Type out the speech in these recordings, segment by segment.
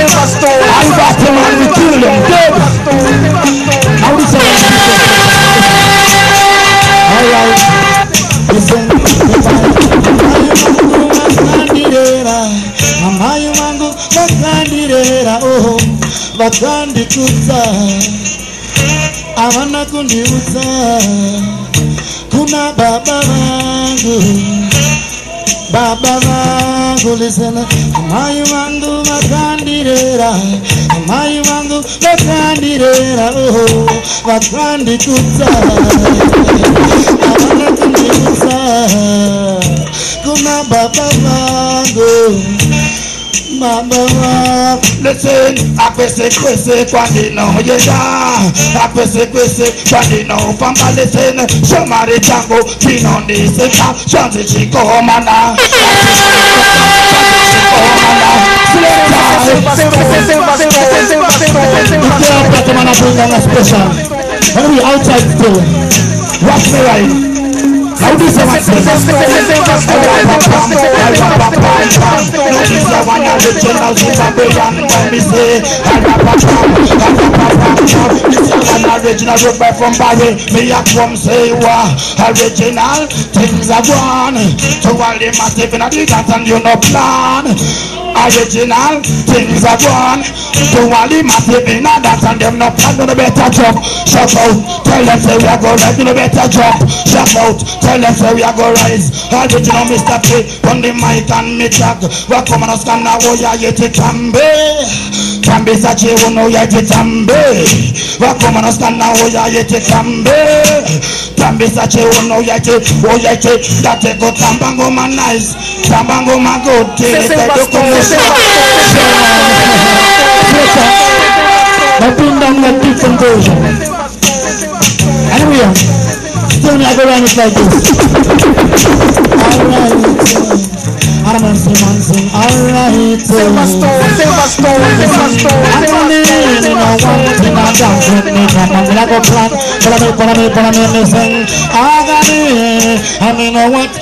I'm back to man, we kill them, dead. How do you say alright. Listen. Amayu mangu vakandirera, oh, vakandikudza. Avana kundiudza. Kuna baba vangu, listen. Amayu mangu vakandirera, amayu mangu vakandirera, oh, vakandikudza. Avana kundiudza. Kuna baba vangu, mama. Listen, I kwese kwandino yeda, I kwese kwandino famba. Listen, somebody tango pino ni seka, shanti chiko mana. When we outside still, watch me right. How do you say what's this? Original Zimbabwean, when we say original root by from Barry, me a come say original things are gone. To all the massive in a dance and you no plan. Original things are gone. To all the massive in a dance and them no plan. No better jump, shout out. Tell them say we are go right. No better jump, shout out. Tell them say we are go rise. Original Mr. P on the mic and me track. We come on us can now ya yeti tambe. Tambe sache uno ya yeti tambe. We come on us can now ya yeti tambe. Tambe sache uno ya yeti o ya yeti. That go tambango man nice. Tambango man good. I've been down that different version. Anyway, still I go around it like this. Alright, I'm on sing, alright. Silverstone. I'm on in, you know, one thing I dance with me. I'm on the plan. Follow me, sing. I got it. I mean, what?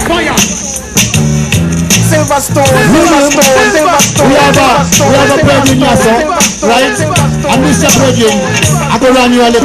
Fire. Silverstone. We have a president, right? And Mr. President, I go run you a little.